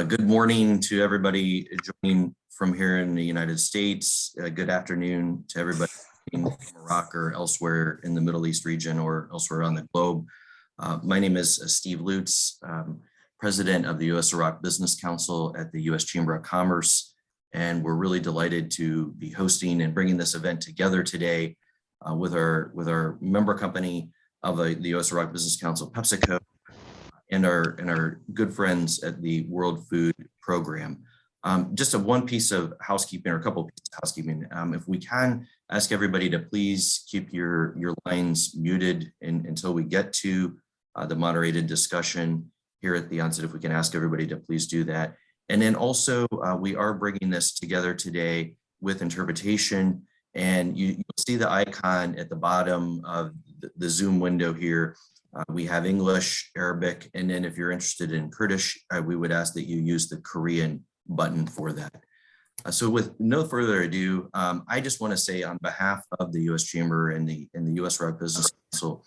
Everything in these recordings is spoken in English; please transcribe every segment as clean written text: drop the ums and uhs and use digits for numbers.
Good morning to everybody joining from here in the United States. Good afternoon to everybody in Iraq or elsewhere in the Middle East region or elsewhere around the globe. My name is Steve Lutz, President of the U.S. Iraq Business Council at the U.S. Chamber of Commerce. And we're really delighted to be hosting and bringing this event together today with our member company of the U.S. Iraq Business Council, PepsiCo, and our good friends at the World Food Program. Just one piece of housekeeping, or a couple of pieces of housekeeping. If we can ask everybody to please keep your lines muted until we get to the moderated discussion here at the onset. If we can ask everybody to please do that. And then also, we are bringing this together today with interpretation, and you'll see the icon at the bottom of the Zoom window here. We have English, Arabic, and then if you're interested in Kurdish, we would ask that you use the Korean button for that. So with no further ado, I just want to say on behalf of the U.S. Chamber and the U.S. Iraq Business Council,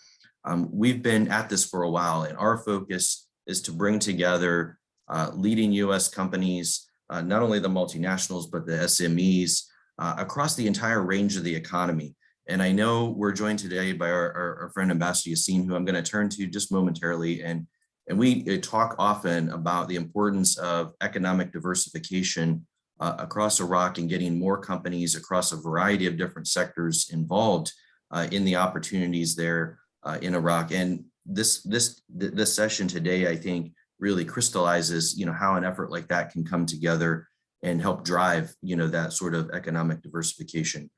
we've been at this for a while, and our focus is to bring together leading U.S. companies, not only the multinationals, but the SMEs across the entire range of the economy. And I know we're joined today by our friend Ambassador Yassin, who I'm going to turn to just momentarily. And we talk often about the importance of economic diversification across Iraq and getting more companies across a variety of different sectors involved in the opportunities there in Iraq. And this session today, I think, really crystallizes, how an effort like that can come together and help drive, that sort of economic diversification.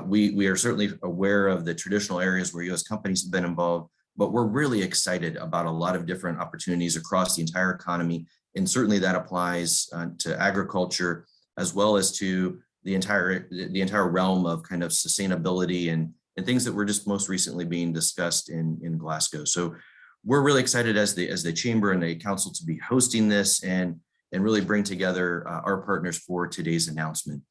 We are certainly aware of the traditional areas where U.S. companies have been involved, but we're really excited about a lot of different opportunities across the entire economy. And certainly that applies to agriculture, as well as to the entire realm of kind of sustainability and things that were just most recently being discussed in Glasgow. So we're really excited as the Chamber and the Council to be hosting this and really bring together our partners for today's announcement.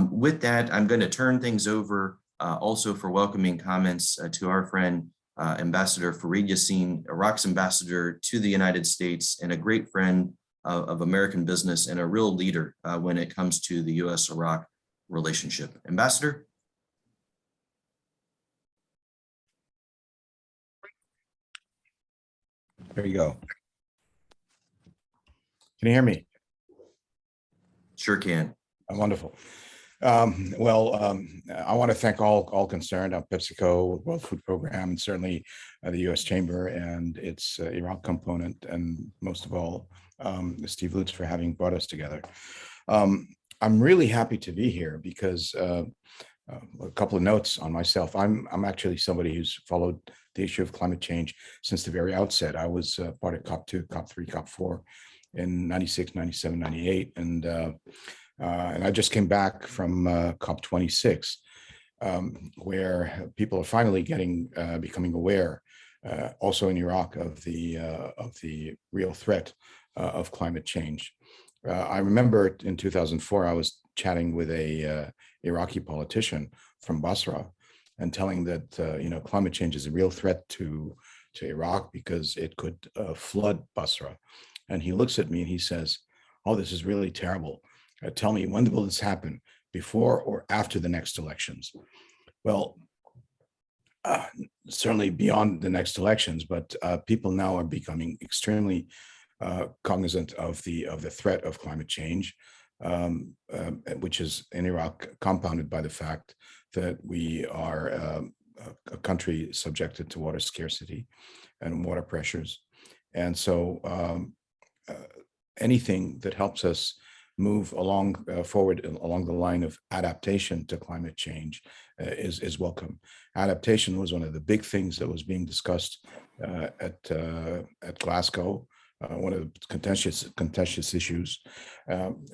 With that, I'm going to turn things over also for welcoming comments to our friend, Ambassador Fareed Yassin, Iraq's ambassador to the United States and a great friend of American business and a real leader when it comes to the U.S.-Iraq relationship. Ambassador? There you go. Can you hear me? Sure can. Wonderful. I want to thank all concerned on PepsiCo World Food Program, and certainly the U.S. Chamber and its Iraq component, and most of all, Steve Lutz for having brought us together. I'm really happy to be here because a couple of notes on myself. I'm actually somebody who's followed the issue of climate change since the very outset. I was part of COP2, COP3, COP4 in 96, 97, 98, and I just came back from COP26, where people are finally becoming aware, also in Iraq, of the real threat of climate change. I remember in 2004, I was chatting with a Iraqi politician from Basra and telling that climate change is a real threat to Iraq because it could flood Basra. And he looks at me and he says, "Oh, this is really terrible. Tell me, when will this happen, before or after the next elections?" Well, certainly beyond the next elections, but people now are becoming extremely cognizant of the threat of climate change, which is in Iraq compounded by the fact that we are a country subjected to water scarcity and water pressures. And so anything that helps us move forward along the line of adaptation to climate change is welcome. Adaptation was one of the big things that was being discussed at Glasgow, one of the contentious issues, and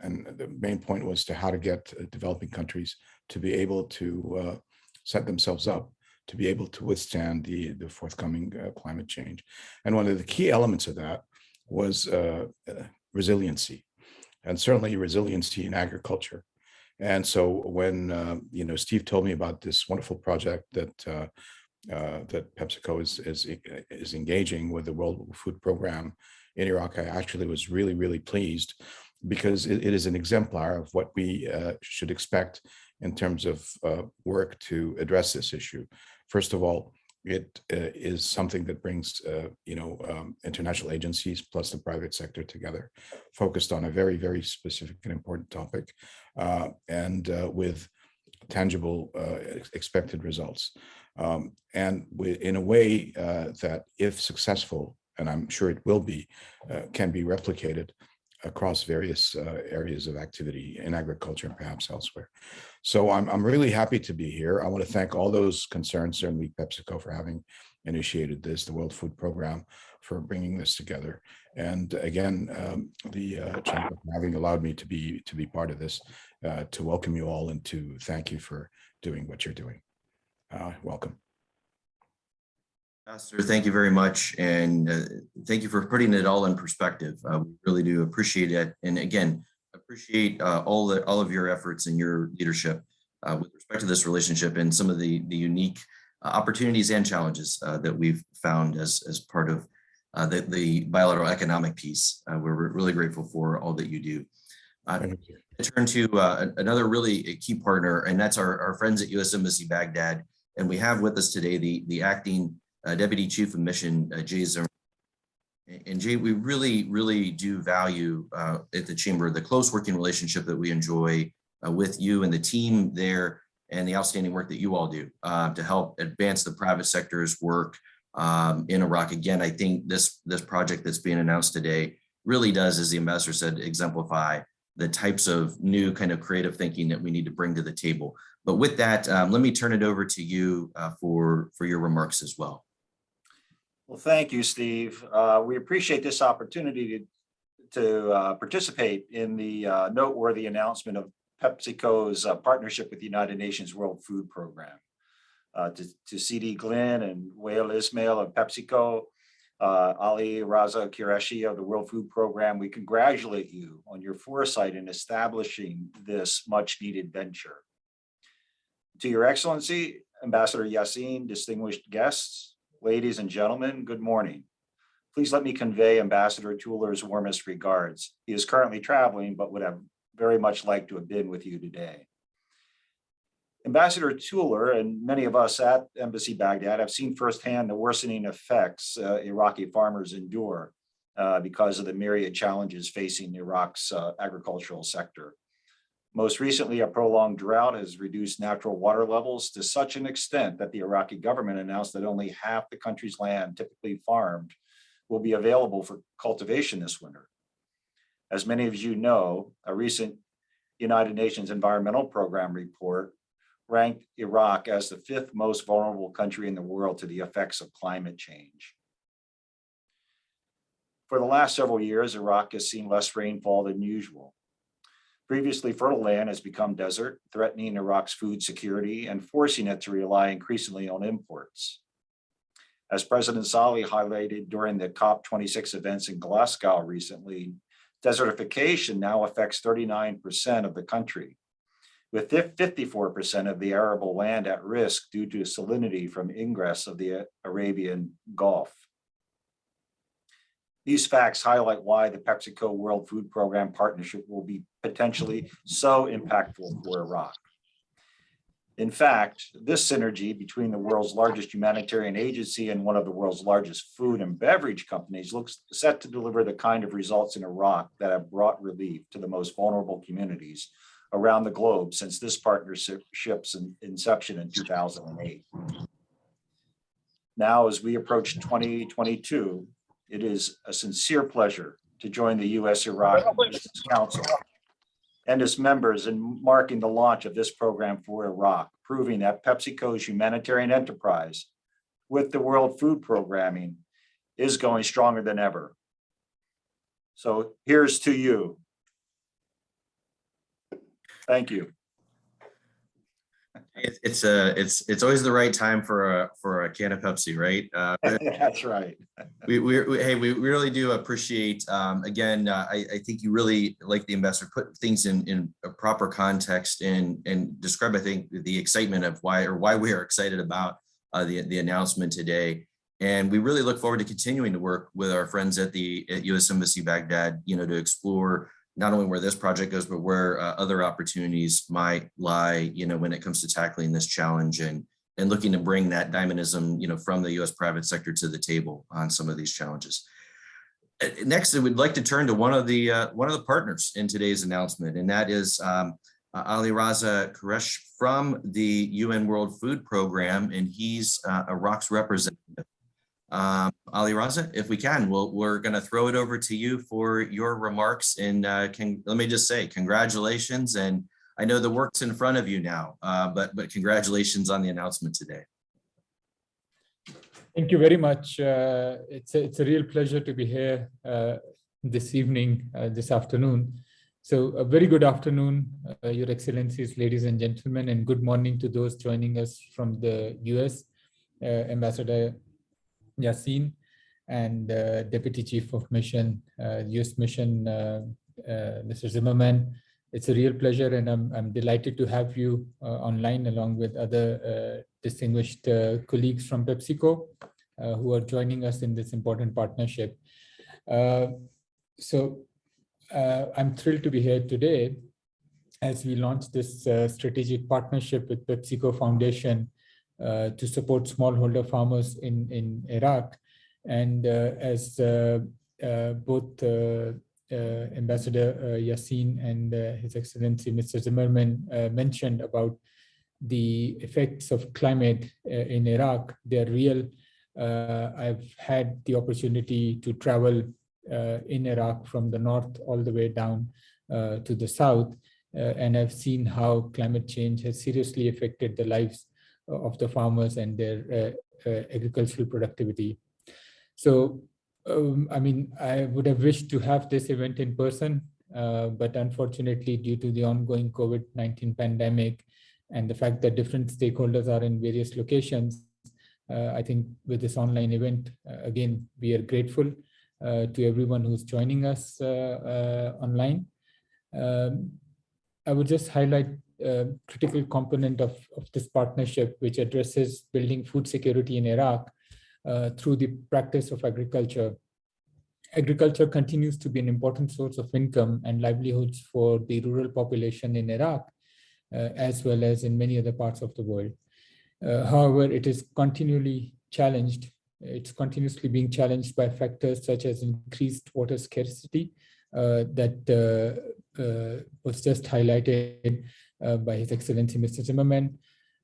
the main point was to how to get developing countries to be able to set themselves up to be able to withstand the forthcoming climate change. And one of the key elements of that was resiliency, and certainly resiliency in agriculture. And so when Steve told me about this wonderful project that that PepsiCo is engaging with the World Food Program in Iraq. I actually was really pleased because it is an exemplar of what we should expect in terms of work to address this issue. First of all, it is something that brings international agencies plus the private sector together, focused on a very specific and important topic, and with tangible expected results, and in a way that, if successful, and I'm sure it will be, can be replicated across various areas of activity in agriculture and perhaps elsewhere. So I'm really happy to be here. I want to thank all those concerned, certainly PepsiCo for having initiated this, the World Food Program for bringing this together, and again, the Chamber for having allowed me to be part of this, to welcome you all and to thank you for doing what you're doing. Welcome. Pastor, thank you very much. And thank you for putting it all in perspective. We really do appreciate it. And again, appreciate all of your efforts and your leadership with respect to this relationship and some of the unique opportunities and challenges that we've found as part of the bilateral economic piece. We're really grateful for all that you do. I turn to another really key partner, and that's our friends at U.S. Embassy Baghdad. And we have with us today the acting Deputy Chief of Mission, Jay Zimmer. And Jay, we really do value at the Chamber the close working relationship that we enjoy with you and the team there, and the outstanding work that you all do to help advance the private sector's work in Iraq. Again, I think this project that's being announced today really does, as the ambassador said, exemplify the types of new kind of creative thinking that we need to bring to the table. But with that, let me turn it over to you for your remarks as well. Well, thank you, Steve. We appreciate this opportunity to participate in the noteworthy announcement of PepsiCo's partnership with the United Nations World Food Program. To CD Glynn and Wael Ismail of PepsiCo, Ali Raza Qureshi of the World Food Program, we congratulate you on your foresight in establishing this much needed venture. To Your Excellency, Ambassador Yassin, distinguished guests, ladies and gentlemen, good morning. Please let me convey Ambassador Tueler's warmest regards. He is currently traveling, but would have very much liked to have been with you today. Ambassador Tueler and many of us at Embassy Baghdad have seen firsthand the worsening effects Iraqi farmers endure because of the myriad challenges facing Iraq's agricultural sector. Most recently, a prolonged drought has reduced natural water levels to such an extent that the Iraqi government announced that only half the country's land typically farmed will be available for cultivation this winter. As many of you know, a recent United Nations Environmental Program report ranked Iraq as the 5th most vulnerable country in the world to the effects of climate change. For the last several years, Iraq has seen less rainfall than usual. Previously fertile land has become desert, threatening Iraq's food security and forcing it to rely increasingly on imports. As President Saleh highlighted during the COP26 events in Glasgow recently, desertification now affects 39% of the country, with 54% of the arable land at risk due to salinity from ingress of the Arabian Gulf. These facts highlight why the PepsiCo World Food Program partnership will be potentially so impactful for Iraq. In fact, this synergy between the world's largest humanitarian agency and one of the world's largest food and beverage companies looks set to deliver the kind of results in Iraq that have brought relief to the most vulnerable communities around the globe since this partnership's inception in 2008. Now, as we approach 2022, it is a sincere pleasure to join the U.S. Iraq Business Council and its members in marking the launch of this program for Iraq, proving that PepsiCo's humanitarian enterprise with the World Food Programming is going stronger than ever. So here's to you. Thank you. It's always the right time for a can of Pepsi, right? That's right. We really do appreciate. Again, I think you really, like the ambassador, put things in a proper context and describe, I think, the excitement of why we are excited about the announcement today. And we really look forward to continuing to work with our friends at the U.S. Embassy Baghdad, to explore not only where this project goes, but where other opportunities might lie, when it comes to tackling this challenge and looking to bring that dynamism, from the U.S. private sector to the table on some of these challenges. Next, I would like to turn to one of the partners in today's announcement, and that is Ali Raza Quresh from the UN World Food Program, and he's Iraq's representative. Ali Raza, if we can, we're going to throw it over to you for your remarks. And let me just say congratulations. And I know the work's in front of you now, but congratulations on the announcement today. Thank you very much. It's a real pleasure to be here this evening, this afternoon. So a very good afternoon, Your Excellencies, ladies and gentlemen, and good morning to those joining us from the US, Ambassador Yassin and Deputy Chief of Mission, US Mission, Mr. Zimmerman. It's a real pleasure, and I'm delighted to have you online along with other distinguished colleagues from PepsiCo who are joining us in this important partnership. I'm thrilled to be here today as we launch this strategic partnership with PepsiCo Foundation to support smallholder farmers in Iraq. And as both Ambassador Yassin and His Excellency Mr. Zimmerman mentioned about the effects of climate in Iraq, they're real. I've had the opportunity to travel in Iraq from the north all the way down to the south, and I've seen how climate change has seriously affected the lives of the farmers and their agricultural productivity. So, I would have wished to have this event in person, but unfortunately, due to the ongoing COVID-19 pandemic and the fact that different stakeholders are in various locations, I think with this online event, again, we are grateful to everyone who's joining us online. I would just highlight a critical component of this partnership, which addresses building food security in Iraq through the practice of agriculture. Agriculture continues to be an important source of income and livelihoods for the rural population in Iraq, as well as in many other parts of the world. However, it is continually challenged. It's continuously being challenged by factors such as increased water scarcity that was just highlighted by His Excellency Mr. Zimmerman.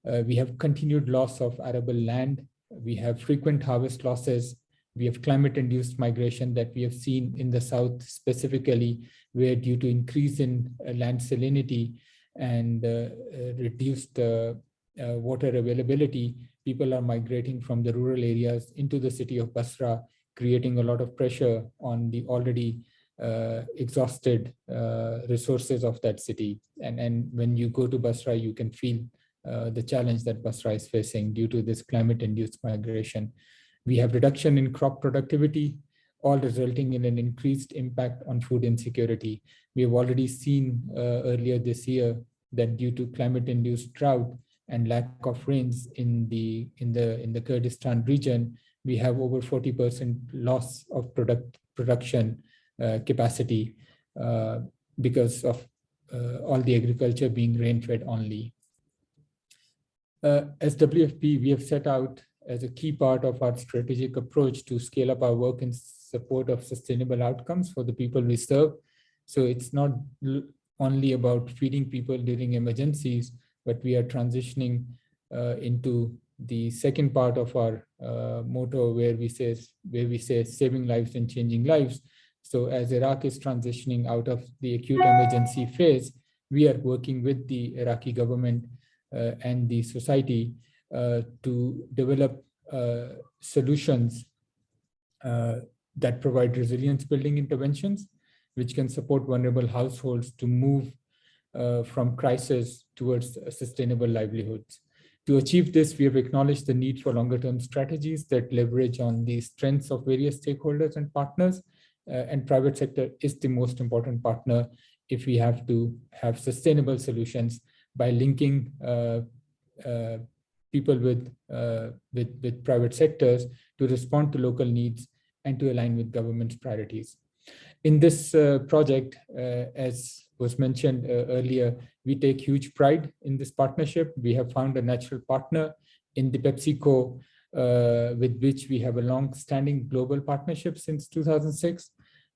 We have continued loss of arable land. We have frequent harvest losses. We have climate-induced migration that we have seen in the south specifically, where due to increase in land salinity and reduced water availability, people are migrating from the rural areas into the city of Basra, creating a lot of pressure on the already exhausted resources of that city. And when you go to Basra, you can feel the challenge that Basra is facing due to this climate-induced migration. We have reduction in crop productivity, all resulting in an increased impact on food insecurity. We have already seen earlier this year that due to climate-induced drought and lack of rains in the Kurdistan region, we have over 40% loss of production capacity because of all the agriculture being rain-fed only. As WFP, we have set out as a key part of our strategic approach to scale up our work in support of sustainable outcomes for the people we serve. So it's not only about feeding people during emergencies, but we are transitioning into the second part of our motto, where we say saving lives and changing lives. So as Iraq is transitioning out of the acute emergency phase, we are working with the Iraqi government and the society to develop solutions that provide resilience building interventions, which can support vulnerable households to move from crisis towards sustainable livelihoods. To achieve this, we have acknowledged the need for longer-term strategies that leverage on the strengths of various stakeholders and partners, and private sector is the most important partner if we have to have sustainable solutions by linking people with private sectors to respond to local needs and to align with government's priorities. In this project, as was mentioned earlier, we take huge pride in this partnership. We have found a natural partner in the PepsiCo, with which we have a long-standing global partnership since 2006.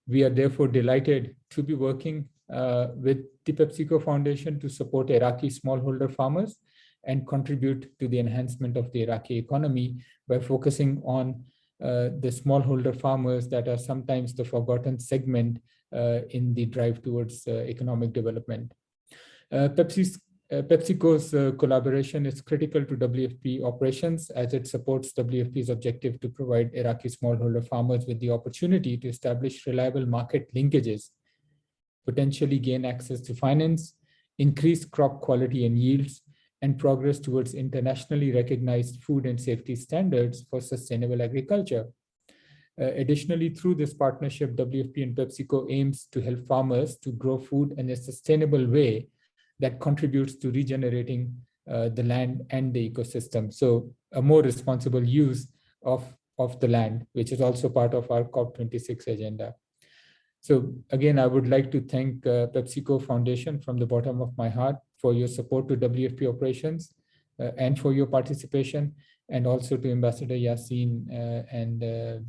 We are therefore delighted to be working with the PepsiCo Foundation to support Iraqi smallholder farmers and contribute to the enhancement of the Iraqi economy by focusing on the smallholder farmers that are sometimes the forgotten segment in the drive towards economic development. PepsiCo's collaboration is critical to WFP operations as it supports WFP's objective to provide Iraqi smallholder farmers with the opportunity to establish reliable market linkages, potentially gain access to finance, increase crop quality and yields, and progress towards internationally recognized food and safety standards for sustainable agriculture. Additionally, through this partnership, WFP and PepsiCo aims to help farmers to grow food in a sustainable way that contributes to regenerating the land and the ecosystem. So a more responsible use of the land, which is also part of our COP26 agenda. So again, I would like to thank PepsiCo Foundation from the bottom of my heart for your support to WFP operations and for your participation, and also to Ambassador Yassin and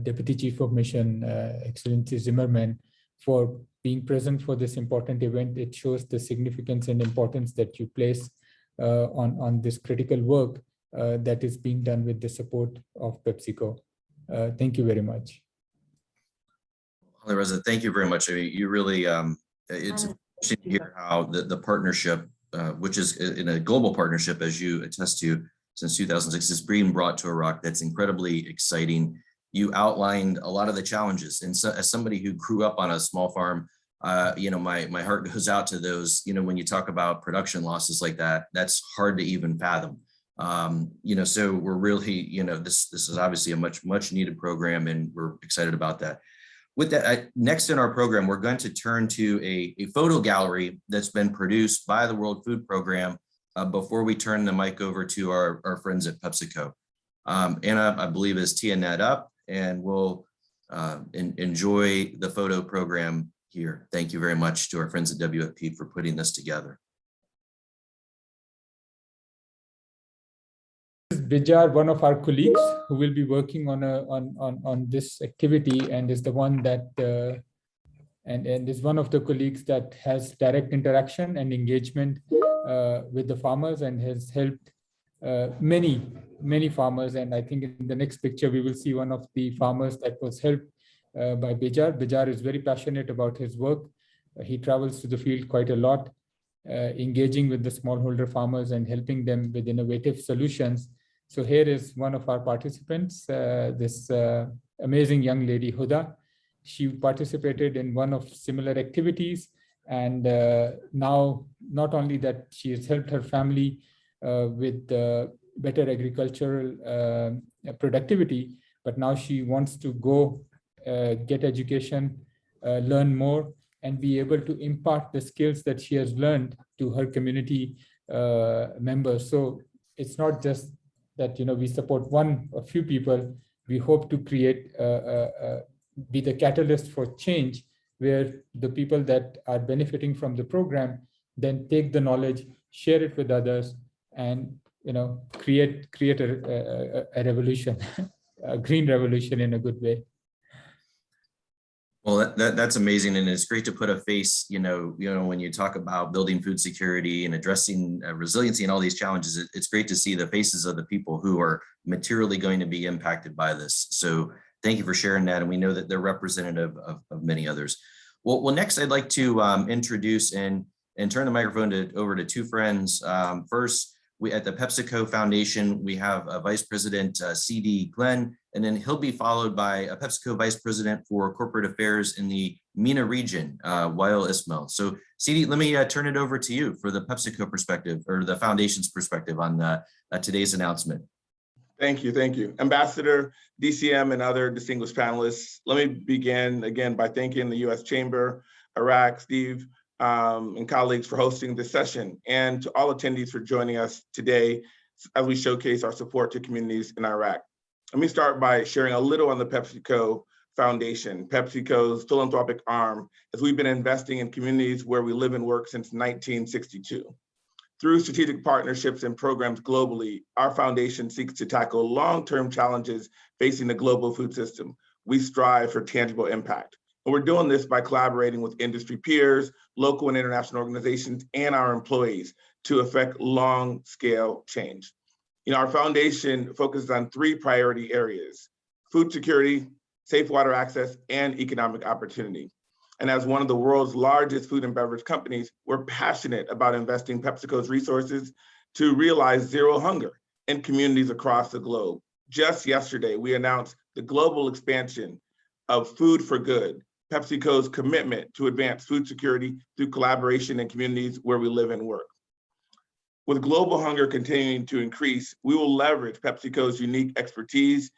Deputy Chief of Mission, Excellency Zimmerman, for being present for this important event. It shows the significance and importance that you place on this critical work that is being done with the support of PepsiCo. Thank you very much. Reza, thank you very much. I mean, you really, it's interesting to hear how the partnership, which is in a global partnership, as you attest to, since 2006, is being brought to Iraq. That's incredibly exciting. You outlined a lot of the challenges. And so, as somebody who grew up on a small farm, you know, my heart goes out to those, you know, when you talk about production losses like that, that's hard to even fathom. You know, so we're really, you know, this is obviously a much needed program, and we're excited about that. With that, next in our program, we're going to turn to a photo gallery that's been produced by the World Food Program before we turn the mic over to our friends at PepsiCo. Anna, I believe, is teeing that up, and we'll enjoy the photo program here. Thank you very much to our friends at WFP for putting this together. Bijar, one of our colleagues who will be working on this activity, and is the one that and is one of the colleagues that has direct interaction and engagement with the farmers, and has helped many farmers. And I think in the next picture we will see one of the farmers that was helped by Bijar. Bijar is very passionate about his work. He travels to the field quite a lot, engaging with the smallholder farmers and helping them with innovative solutions. So here is one of our participants, this amazing young lady, Huda. She participated in one of similar activities, and now not only that she has helped her family with better agricultural productivity, but now she wants to go get education, learn more, and be able to impart the skills that she has learned to her community members. So it's not just that, you know, we support a few people. We hope to create, be the catalyst for change, where the people that are benefiting from the program then take the knowledge, share it with others, and, you know, create a revolution, a green revolution in a good way. Well, that's amazing, and it's great to put a face. You know, when you talk about building food security and addressing resiliency and all these challenges, it's great to see the faces of the people who are materially going to be impacted by this. So thank you for sharing that, and we know that they're representative of many others. Well, next I'd like to introduce and turn the microphone over to two friends. First, at the PepsiCo Foundation, we have Vice President C.D. Glenn, and then he'll be followed by a PepsiCo Vice President for Corporate Affairs in the MENA region, Wael Ismail. So C.D., let me turn it over to you for the PepsiCo perspective, or the Foundation's perspective on today's announcement. Thank you. Ambassador, DCM, and other distinguished panelists, let me begin again by thanking the U.S. Chamber, Iraq, Steve, and colleagues for hosting this session, and to all attendees for joining us today as we showcase our support to communities in Iraq. Let me start by sharing a little on the PepsiCo Foundation, PepsiCo's philanthropic arm, as we've been investing in communities where we live and work since 1962. Through strategic partnerships and programs globally, our foundation seeks to tackle long-term challenges facing the global food system. We strive for tangible impact. And we're doing this by collaborating with industry peers, local and international organizations, and our employees to affect long-scale change. Our foundation focuses on 3 priority areas: food security, safe water access, and economic opportunity. And as one of the world's largest food and beverage companies, we're passionate about investing PepsiCo's resources to realize zero hunger in communities across the globe. Just yesterday, we announced the global expansion of Food for Good, PepsiCo's commitment to advance food security through collaboration in communities where we live and work. With global hunger continuing to increase, we will leverage PepsiCo's unique expertise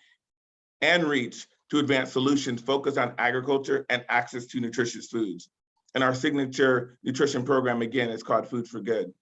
and reach to advance solutions focused on agriculture and access to nutritious foods. And our signature nutrition program, again, is called Food for Good.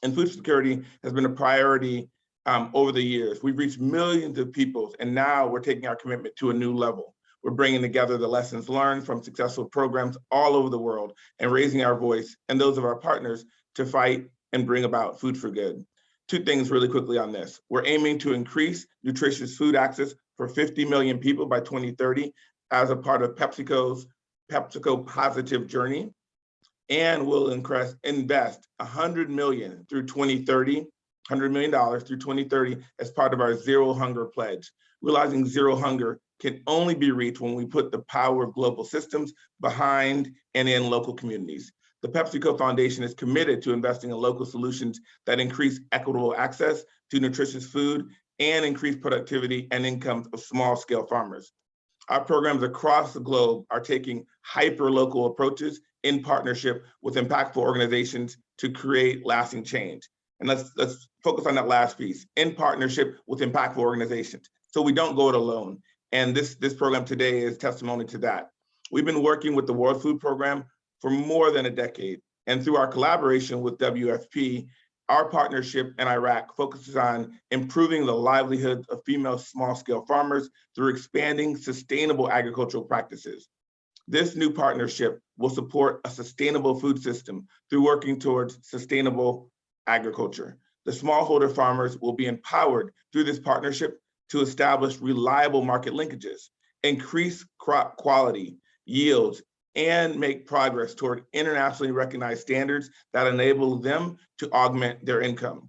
And food security has been a priority over the years. We've reached millions of people, and now we're taking our commitment to a new level. We're bringing together the lessons learned from successful programs all over the world and raising our voice and those of our partners to fight and bring about food for good. 2 things really quickly on this. We're aiming to increase nutritious food access for 50 million people by 2030 as a part of PepsiCo's PepsiCo Positive Journey. And we'll invest $100 million through 2030, $100 million through 2030 as part of our Zero Hunger Pledge. Realizing zero hunger can only be reached when we put the power of global systems behind and in local communities. The PepsiCo Foundation is committed to investing in local solutions that increase equitable access to nutritious food and increase productivity and incomes of small-scale farmers. Our programs across the globe are taking hyper-local approaches in partnership with impactful organizations to create lasting change. And let's focus on that last piece, in partnership with impactful organizations, so we don't go it alone. And this program today is testimony to that. We've been working with the World Food Program for more than a decade. And through our collaboration with WFP, our partnership in Iraq focuses on improving the livelihoods of female small-scale farmers through expanding sustainable agricultural practices. This new partnership will support a sustainable food system through working towards sustainable agriculture. The smallholder farmers will be empowered through this partnership to establish reliable market linkages, increase crop quality, yields, and make progress toward internationally recognized standards that enable them to augment their income.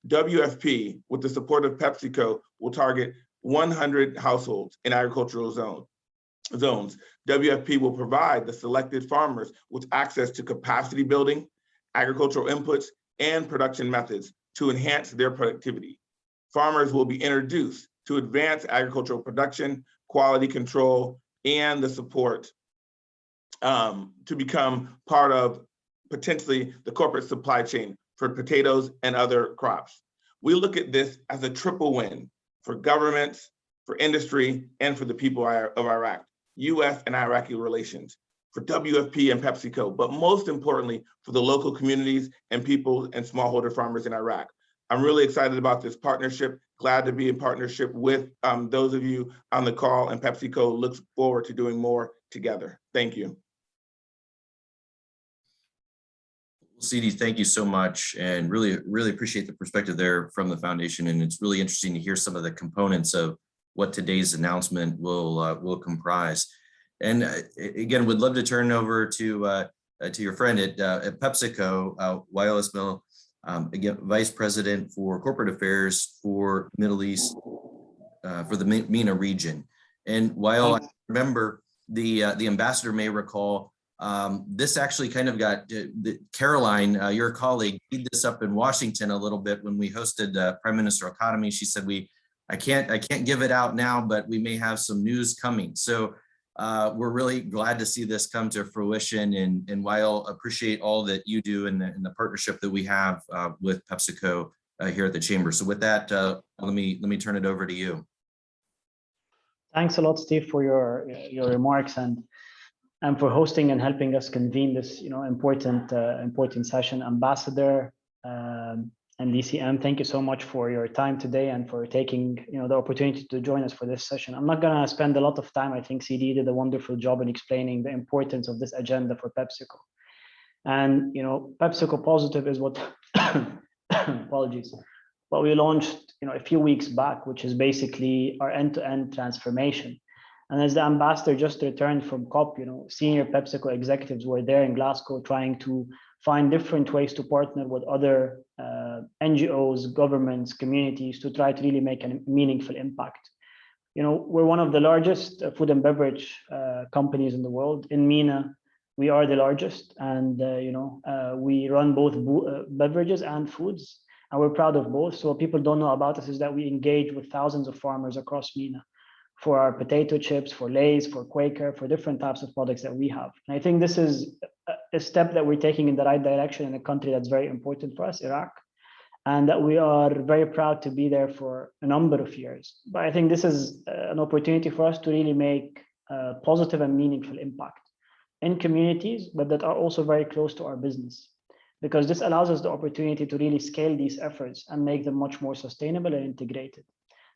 WFP, with the support of PepsiCo, will target 100 households in agricultural zones. WFP will provide the selected farmers with access to capacity building, agricultural inputs, and production methods to enhance their productivity. Farmers will be introduced to advanced agricultural production, quality control, and the support to become part of potentially the corporate supply chain for potatoes and other crops. We look at this as a triple win for governments, for industry, and for the people of Iraq, U.S. and Iraqi relations, for WFP and PepsiCo, but most importantly, for the local communities and people and smallholder farmers in Iraq. I'm really excited about this partnership, glad to be in partnership with those of you on the call, and PepsiCo looks forward to doing more together. Thank you. CD, thank you so much, and really appreciate the perspective there from the foundation. And it's really interesting to hear some of the components of what today's announcement will comprise. And again, would love to turn over to your friend at PepsiCo, Wael Ismail, again, Vice President for Corporate Affairs for Middle East, for the MENA region. And Wael, I remember the ambassador may recall, this actually kind of got Caroline, your colleague, teed this up in Washington a little bit when we hosted Prime Minister Economy. She said, I can't give it out now, but we may have some news coming. So we're really glad to see this come to fruition, and Wael, appreciate all that you do and the partnership that we have with PepsiCo here at the Chamber. So with that, let me turn it over to you. Thanks a lot, Steve, for your remarks and for hosting and helping us convene this important session. Ambassador and and DCM, thank you so much for your time today and for taking the opportunity to join us for this session. I'm not going to spend a lot of time. I think CD did a wonderful job in explaining the importance of this agenda for PepsiCo. And PepsiCo Positive is what apologies, what we launched a few weeks back, which is basically our end-to-end transformation. And as the ambassador just returned from COP, senior PepsiCo executives were there in Glasgow trying to find different ways to partner with other NGOs, governments, communities to try to really make a meaningful impact. We're one of the largest food and beverage companies in the world. In MENA, we are the largest, and we run both beverages and foods, and we're proud of both. So what people don't know about us is that we engage with thousands of farmers across MENA for our potato chips, for Lay's, for Quaker, for different types of products that we have. And I think this is a step that we're taking in the right direction in a country that's very important for us, Iraq, and that we are very proud to be there for a number of years. But I think this is an opportunity for us to really make a positive and meaningful impact in communities, but that are also very close to our business, because this allows us the opportunity to really scale these efforts and make them much more sustainable and integrated.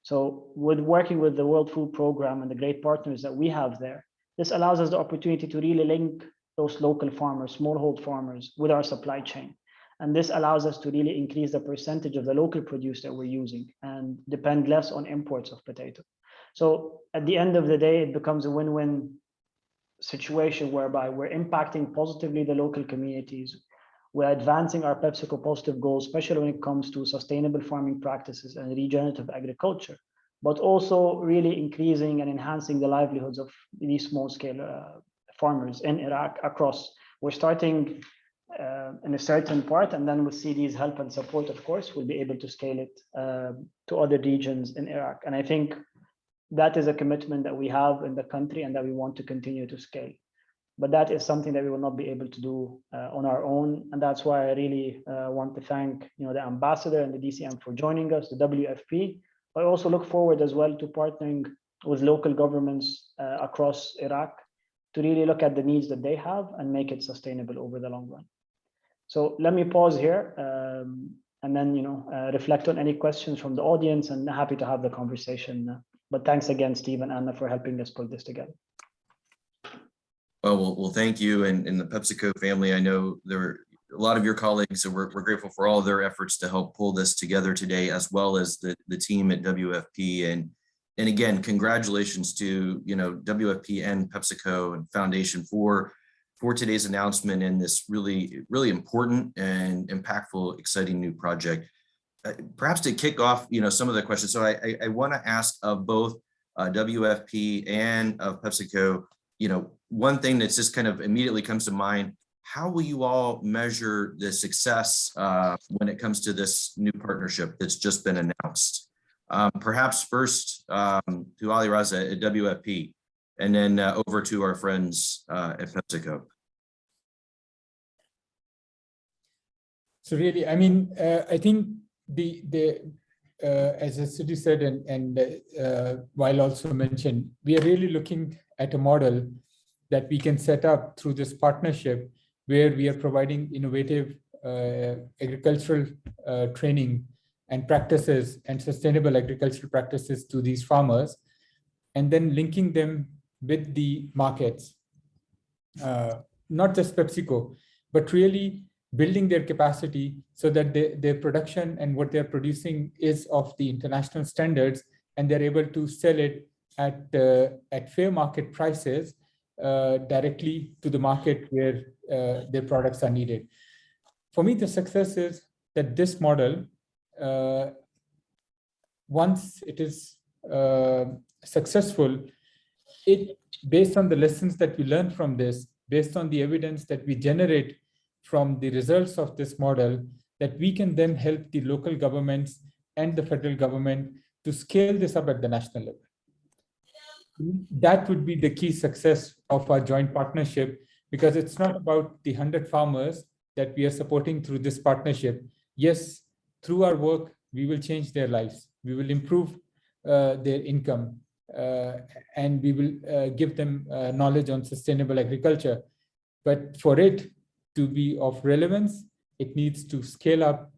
So with working with the World Food Programme and the great partners that we have there, this allows us the opportunity to really link those local farmers, smallhold farmers, with our supply chain. And this allows us to really increase the percentage of the local produce that we're using and depend less on imports of potato. So at the end of the day, it becomes a win-win situation whereby we're impacting positively the local communities. We're advancing our PepsiCo Positive goals, especially when it comes to sustainable farming practices and regenerative agriculture, but also really increasing and enhancing the livelihoods of these small-scale farmers in Iraq across. We're starting in a certain part, and then with CD's help and support, of course, we'll be able to scale it to other regions in Iraq. And I think that is a commitment that we have in the country and that we want to continue to scale. But that is something that we will not be able to do on our own. And that's why I really want to thank the ambassador and the DCM for joining us, the WFP. I also look forward as well to partnering with local governments across Iraq to really look at the needs that they have and make it sustainable over the long run. So let me pause here and then reflect on any questions from the audience, and happy to have the conversation. But thanks again, Steve and Anna, for helping us put this together. Well, thank you. And in the PepsiCo family, I know there were a lot of your colleagues, and we're grateful for all of their efforts to help pull this together today, as well as the team at WFP. And again, congratulations to WFP and PepsiCo and Foundation for today's announcement and this really, really important and impactful, exciting new project. Perhaps to kick off, some of the questions. So I want to ask of both WFP and of PepsiCo, one thing that's just kind of immediately comes to mind: how will you all measure the success when it comes to this new partnership that's just been announced? Perhaps first to Ali Raza at WFP, and then over to our friends at PepsiCo. So really, I mean, I think as Sudi said, and while also mentioned, we are really looking at a model that we can set up through this partnership, where we are providing innovative agricultural training and practices and sustainable agricultural practices to these farmers, and then linking them with the markets, not just PepsiCo, but really building their capacity so that their production and what they're producing is of the international standards, and they're able to sell it at fair market prices directly to the market where their products are needed. For me, the success is that this model, once it is successful, based on the lessons that we learn from this, based on the evidence that we generate from the results of this model, that we can then help the local governments and the federal government to scale this up at the national level. That would be the key success of our joint partnership, because it's not about the 100 farmers that we are supporting through this partnership. Yes, through our work, we will change their lives. We will improve their income, and we will give them knowledge on sustainable agriculture. But for it to be of relevance, it needs to scale up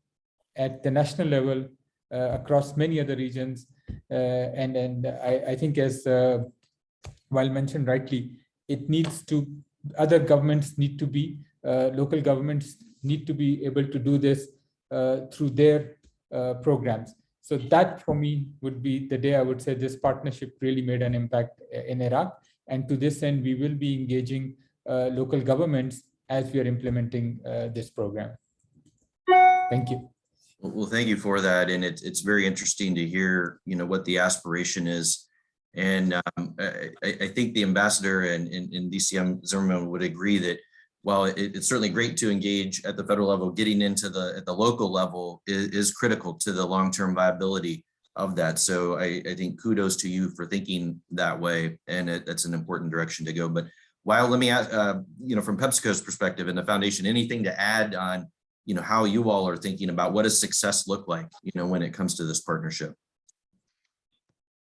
at the national level across many other regions. And I think, as Weil mentioned rightly, it needs to, other governments need to be, local governments need to be able to do this through their programs. So that for me would be the day I would say this partnership really made an impact in Iraq. And to this end, we will be engaging local governments as we are implementing this program. Thank you. Well, thank you for that. And it's very interesting to hear, what the aspiration is. And I think the ambassador and DCM Zimmerman would agree that while it's certainly great to engage at the federal level, getting into at the local level is critical to the long-term viability of that. So I think kudos to you for thinking that way, and that's an important direction to go. But Weil, let me ask, from PepsiCo's perspective and the foundation, anything to add on, how you all are thinking about what does success look like, when it comes to this partnership?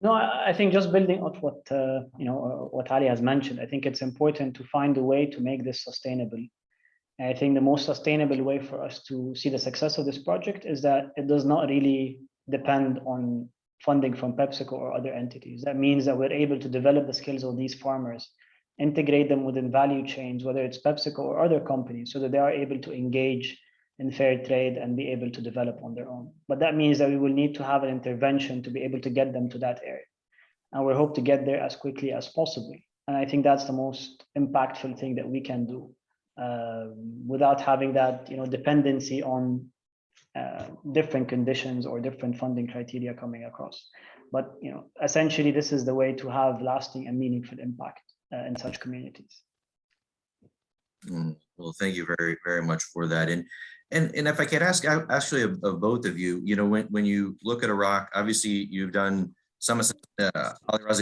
No, I think just building on what Ali has mentioned, I think it's important to find a way to make this sustainable. And I think the most sustainable way for us to see the success of this project is that it does not really depend on funding from PepsiCo or other entities. That means that we're able to develop the skills of these farmers, integrate them within value chains, whether it's PepsiCo or other companies, so that they are able to engage in fair trade and be able to develop on their own. But that means that we will need to have an intervention to be able to get them to that area. And we hope to get there as quickly as possible. And I think that's the most impactful thing that we can do without having that dependency on different conditions or different funding criteria coming across. But essentially, this is the way to have lasting and meaningful impact in such communities. Well, thank you very, very much for that. And if I could ask actually of both of you, when you look at Iraq, obviously you've done some,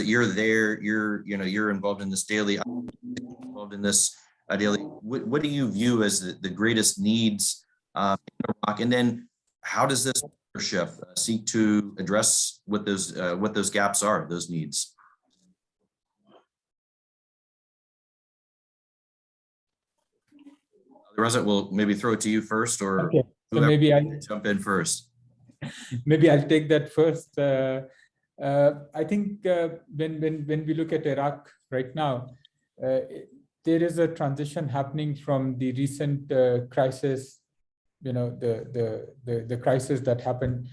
you're there, you're involved in this daily, involved in this daily. What do you view as the greatest needs in Iraq? And then how does this partnership seek to address what those gaps are, those needs? Razat, we'll maybe throw it to you first, or okay. So maybe I'll jump in first. Maybe I'll take that first. I think when we look at Iraq right now, there is a transition happening from the recent crisis, the crisis that happened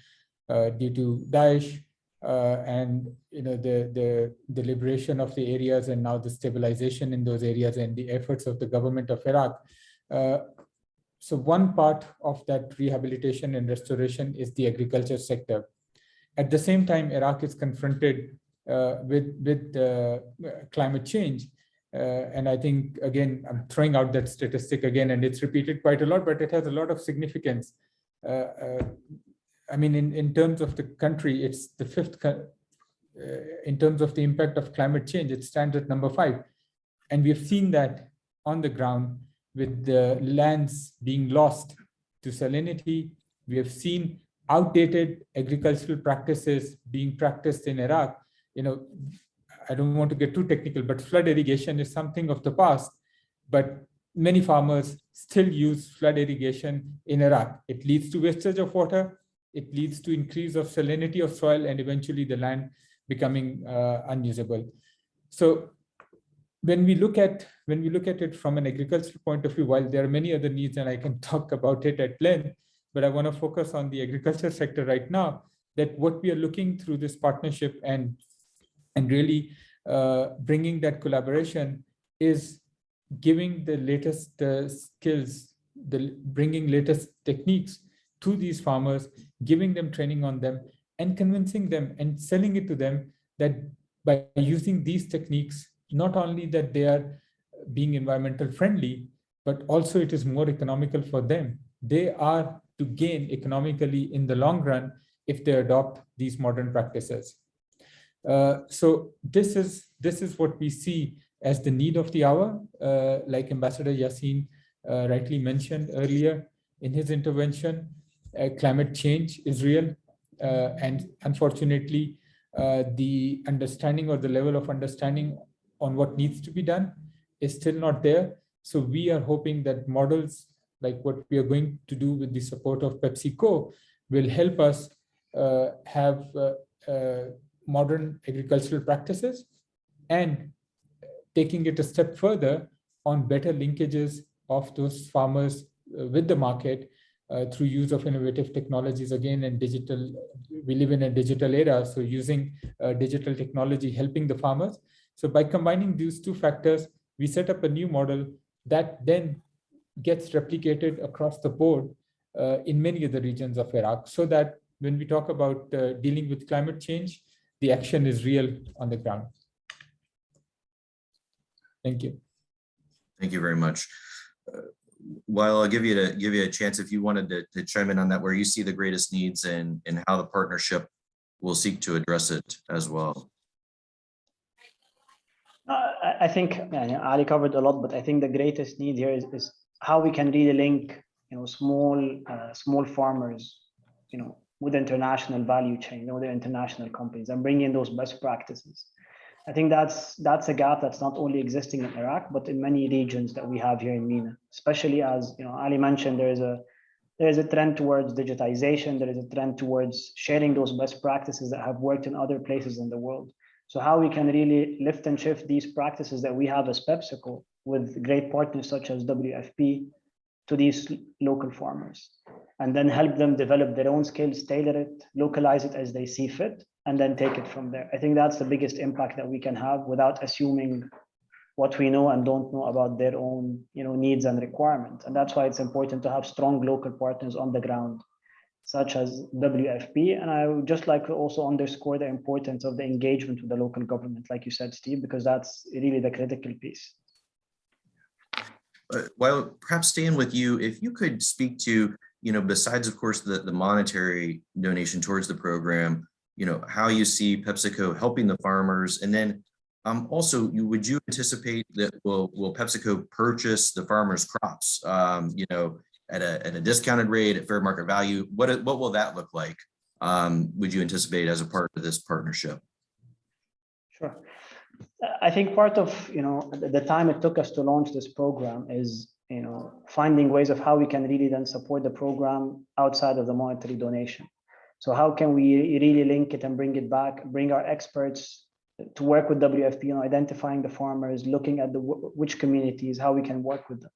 due to Daesh, and the liberation of the areas, and now the stabilization in those areas and the efforts of the government of Iraq. So one part of that rehabilitation and restoration is the agriculture sector. At the same time, Iraq is confronted with climate change. And I think, again, I'm throwing out that statistic again, and it's repeated quite a lot, but it has a lot of significance. I mean, in terms of the country, it's the fifth, in terms of the impact of climate change, it stands at number 5. And we've seen that on the ground, with the lands being lost to salinity. We have seen outdated agricultural practices being practiced in Iraq. I don't want to get too technical, but flood irrigation is something of the past, but many farmers still use flood irrigation in Iraq. It leads to wastage of water. It leads to increase of salinity of soil, and eventually the land becoming unusable. So when we look at it from an agricultural point of view, while there are many other needs, and I can talk about it at length, but I want to focus on the agriculture sector right now, that what we are looking through this partnership and really bringing that collaboration is giving the latest skills, bringing latest techniques to these farmers, giving them training on them, and convincing them and selling it to them that by using these techniques, not only that they are being environmental friendly, but also it is more economical for them. They are to gain economically in the long run if they adopt these modern practices. So this is what we see as the need of the hour. Like Ambassador Yassin rightly mentioned earlier in his intervention, climate change is real, and unfortunately, the understanding or the level of understanding on what needs to be done is still not there. So we are hoping that models like what we are going to do with the support of PepsiCo will help us have modern agricultural practices, and taking it a step further on better linkages of those farmers with the market through use of innovative technologies again, and digital. We live in a digital era, so using digital technology helping the farmers. So by combining these two factors, we set up a new model that then gets replicated across the board in many of the regions of Iraq, so that when we talk about dealing with climate change, the action is real on the ground. Thank you. Thank you very much. While I'll give you a chance, if you wanted to chime in on that, where you see the greatest needs and how the partnership will seek to address it as well. I think Ali covered a lot, but I think the greatest need here is how we can really link, small farmers, with international value chain, with the international companies, and bring in those best practices. I think that's a gap that's not only existing in Iraq, but in many regions that we have here in MENA, especially as Ali mentioned, there is a trend towards digitization. There is a trend towards sharing those best practices that have worked in other places in the world. So how we can really lift and shift these practices that we have as PepsiCo with great partners such as WFP to these local farmers, and then help them develop their own skills, tailor it, localize it as they see fit, and then take it from there. I think that's the biggest impact that we can have without assuming what we know and don't know about their own needs and requirements. And that's why it's important to have strong local partners on the ground, such as WFP. And I would just like to also underscore the importance of the engagement with the local government, like you said, Steve, because that's really the critical piece. While perhaps staying with you, if you could speak to, besides, of course, the monetary donation towards the program, how you see PepsiCo helping the farmers, and then also, would you anticipate that will PepsiCo purchase the farmers' crops, at a discounted rate, at fair market value? What will that look like? Would you anticipate as a part of this partnership? Sure. I think part of the time it took us to launch this program is finding ways of how we can really then support the program outside of the monetary donation. So how can we really link it and bring it back, bring our experts to work with WFP, identifying the farmers, looking at which communities, how we can work with them.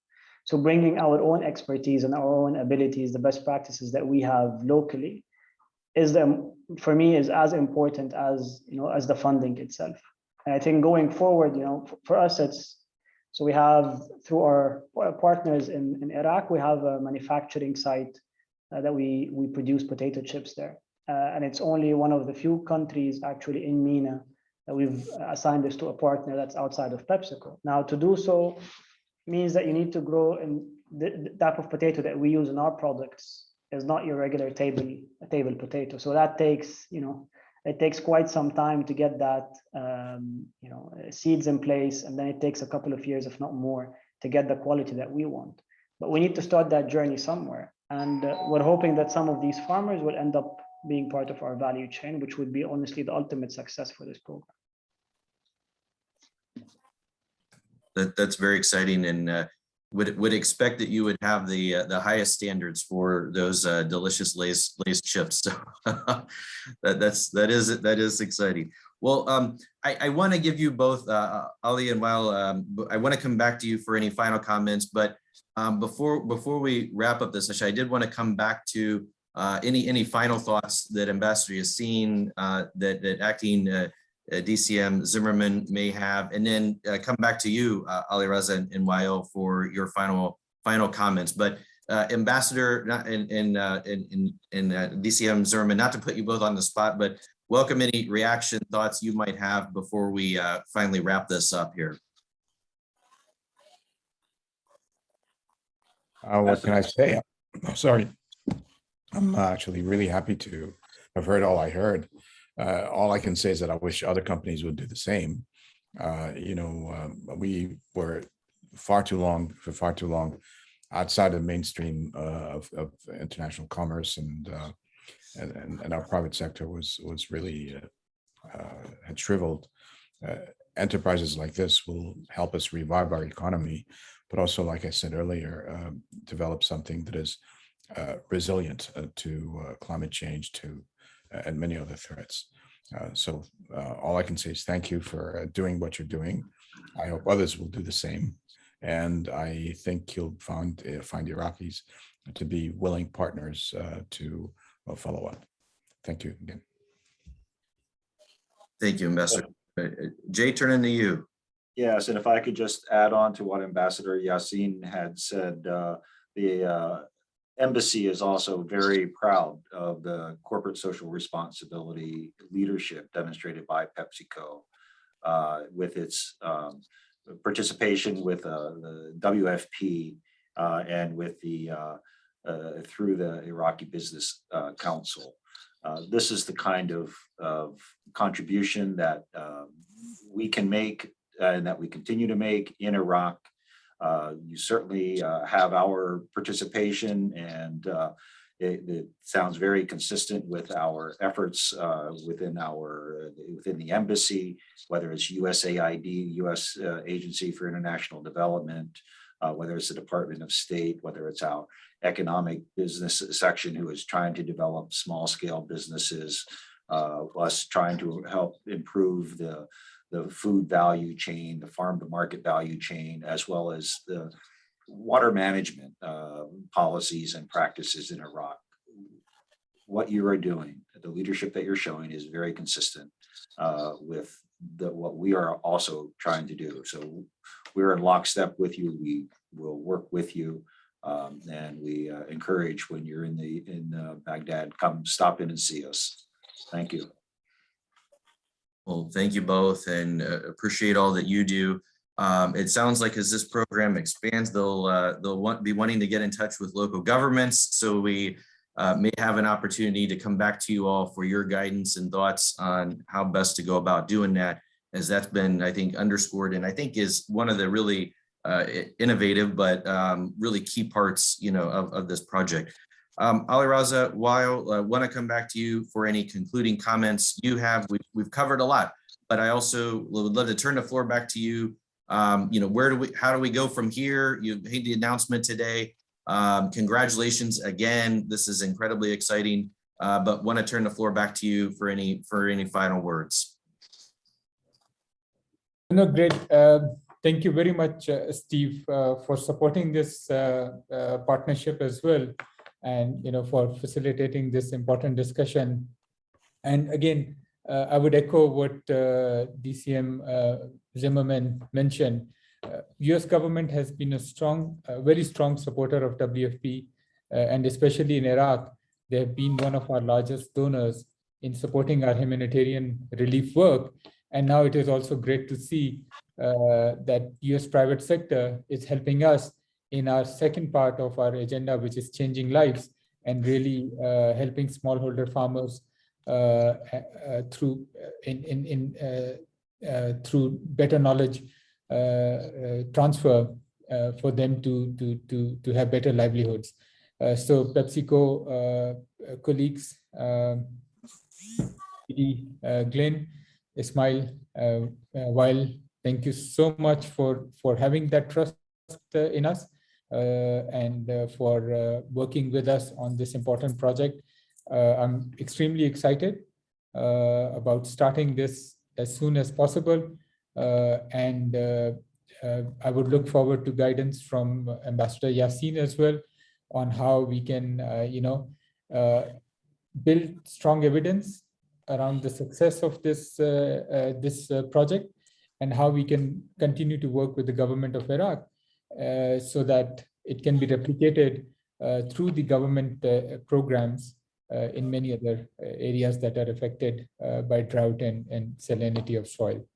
So bringing our own expertise and our own abilities, the best practices that we have locally, for me is as important as as the funding itself. And I think going forward, for us, so we have, through our partners in Iraq, we have a manufacturing site that we produce potato chips there. And it's only one of the few countries actually in MENA that we've assigned this to a partner that's outside of PepsiCo. Now, to do so means that you need to grow, in the type of potato that we use in our products is not your regular table potato. So that takes, it takes quite some time to get that, seeds in place, and then it takes a couple of years, if not more, to get the quality that we want. But we need to start that journey somewhere, and we're hoping that some of these farmers will end up being part of our value chain, which would be honestly the ultimate success for this program. That's very exciting, and would expect that you would have the highest standards for those delicious Lay's chips. So that is exciting. Well, I want to give you both, Ali and Wael, I want to come back to you for any final comments, but before we wrap up this session, I did want to come back to any final thoughts that Ambassador Yassin, that Acting DCM Zimmerman may have, and then come back to you, Ali Raza and Wael, for your final comments. But Ambassador and DCM Zimmerman, not to put you both on the spot, but welcome any reaction, thoughts you might have before we finally wrap this up here. What can I say? Oh, sorry. I'm actually really happy to have heard all I heard. All I can say is that I wish other companies would do the same. We were far too long outside of the mainstream of international commerce, and our private sector was really had shriveled. Enterprises like this will help us revive our economy, but also, like I said earlier, develop something that is resilient to climate change, and many other threats. So all I can say is thank you for doing what you're doing. I hope others will do the same. And I think you'll find Iraqis to be willing partners to follow up. Thank you again. Thank you, Ambassador. Jay, turning to you. Yes, and if I could just add on to what Ambassador Yassin had said, the embassy is also very proud of the corporate social responsibility leadership demonstrated by PepsiCo with its participation with the WFP and with the through the Iraqi Business Council. This is the kind of contribution that we can make and that we continue to make in Iraq. You certainly have our participation, and it sounds very consistent with our efforts within the embassy, whether it's USAID, U.S. Agency for International Development, whether it's the Department of State, whether it's our economic business section who is trying to develop small scale businesses, us trying to help improve the food value chain, the farm to market value chain, as well as the water management policies and practices in Iraq. What you are doing, the leadership that you're showing is very consistent with what we are also trying to do. So we're in lockstep with you. We will work with you. And we encourage when you're in Baghdad, come stop in and see us. Thank you. Well, thank you both, and appreciate all that you do. It sounds like as this program expands, they'll be wanting to get in touch with local governments. So we may have an opportunity to come back to you all for your guidance and thoughts on how best to go about doing that, as that's been, I think, underscored, and I think is one of the really innovative but really key parts, of this project. Ali Raza, Wael, I want to come back to you for any concluding comments you have. We've covered a lot, but I also would love to turn the floor back to you. How do we go from here? You made the announcement today. Congratulations again. This is incredibly exciting, but want to turn the floor back to you for any final words. No, great. Thank you very much, Steve, for supporting this partnership as well, and for facilitating this important discussion. And again, I would echo what DCM Zimmerman mentioned. U.S. government has been a very strong supporter of WFP, and especially in Iraq, they have been one of our largest donors in supporting our humanitarian relief work. And now it is also great to see that U.S. private sector is helping us in our second part of our agenda, which is changing lives and really helping smallholder farmers through better knowledge transfer for them to have better livelihoods. So PepsiCo colleagues, Glenn, Ismail, Wael, thank you so much for having that trust in us and for working with us on this important project. I'm extremely excited about starting this as soon as possible, and I would look forward to guidance from Ambassador Yassin as well on how we can build strong evidence around the success of this project, and how we can continue to work with the government of Iraq so that it can be replicated through the government programs in many other areas that are affected by drought and salinity of soil.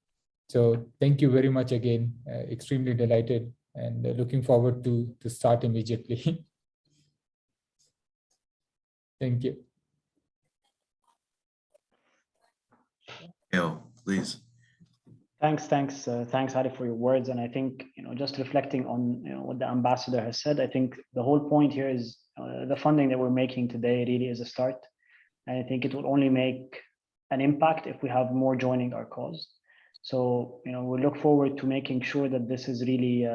So thank you very much again. Extremely delighted and looking forward to start immediately. Thank you. Please. Thanks, Ali, for your words. And I think, just reflecting on what the ambassador has said, I think the whole point here is the funding that we're making today really is a start. And I think it will only make an impact if we have more joining our cause. So, we look forward to making sure that this is really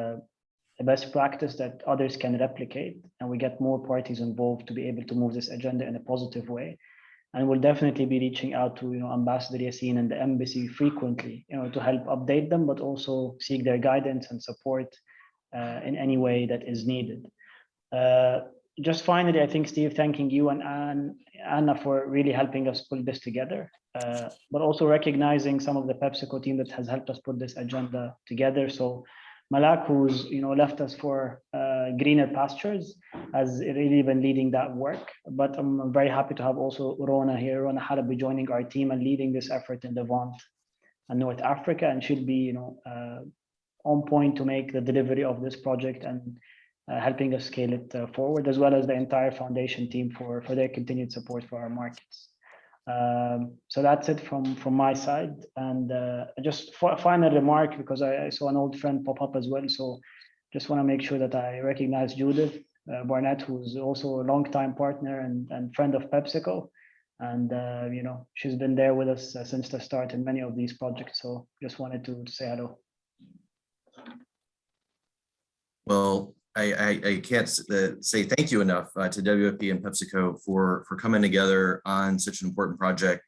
a best practice that others can replicate, and we get more parties involved to be able to move this agenda in a positive way. And we'll definitely be reaching out to Ambassador Yassin and the embassy frequently, to help update them, but also seek their guidance and support in any way that is needed. Just finally, I think, Steve, thanking you and Anna for really helping us pull this together, but also recognizing some of the PepsiCo team that has helped us put this agenda together. So Malak, who's left us for greener pastures, has really been leading that work. But I'm very happy to have also Rona here, Rona Halabi, joining our team and leading this effort in Levant and North Africa, and she'll be on point to make the delivery of this project and helping us scale it forward, as well as the entire foundation team for their continued support for our markets. So that's it from my side. And just for a final remark, because I saw an old friend pop up as well. So just want to make sure that I recognize Judith Barnett, who's also a longtime partner and friend of PepsiCo. And, she's been there with us since the start in many of these projects. So just wanted to say hello. Well, I can't say thank you enough to WFP and PepsiCo for coming together on such an important project.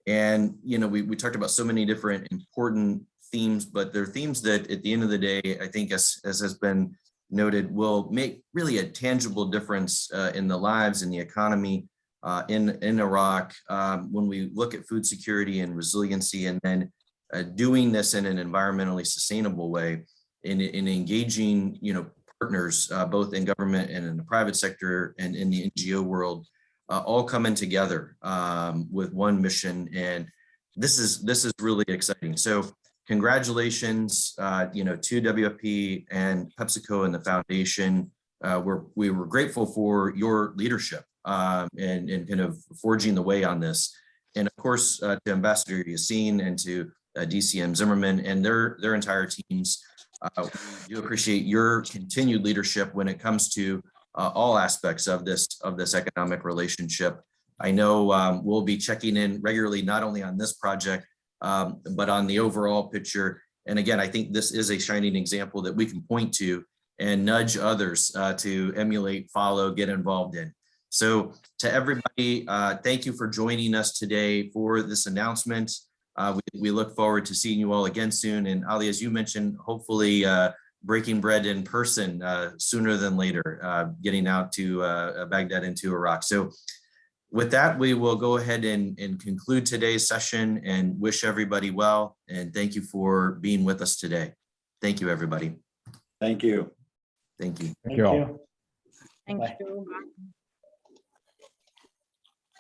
And, we talked about so many different important themes, but they're themes that at the end of the day, I think as has been noted, will make really a tangible difference in the lives and the economy in Iraq when we look at food security and resiliency, and then doing this in an environmentally sustainable way, in engaging, partners, both in government and in the private sector and in the NGO world, all coming together with one mission. And this is really exciting. So congratulations, to WFP and PepsiCo and the foundation. We were grateful for your leadership and kind of forging the way on this. And of course, to Ambassador Yassin and to DCM Zimmerman and their entire teams. We do appreciate your continued leadership when it comes to all aspects of this economic relationship. I know we'll be checking in regularly, not only on this project, but on the overall picture. And again, I think this is a shining example that we can point to and nudge others to emulate, follow, get involved in. So to everybody, thank you for joining us today for this announcement. We look forward to seeing you all again soon. And Ali, as you mentioned, hopefully breaking bread in person sooner than later, getting out to Baghdad and to Iraq. So with that, we will go ahead and conclude today's session and wish everybody well. And thank you for being with us today. Thank you, everybody. Thank you. Thank you. Thank you all. Thank Bye. you.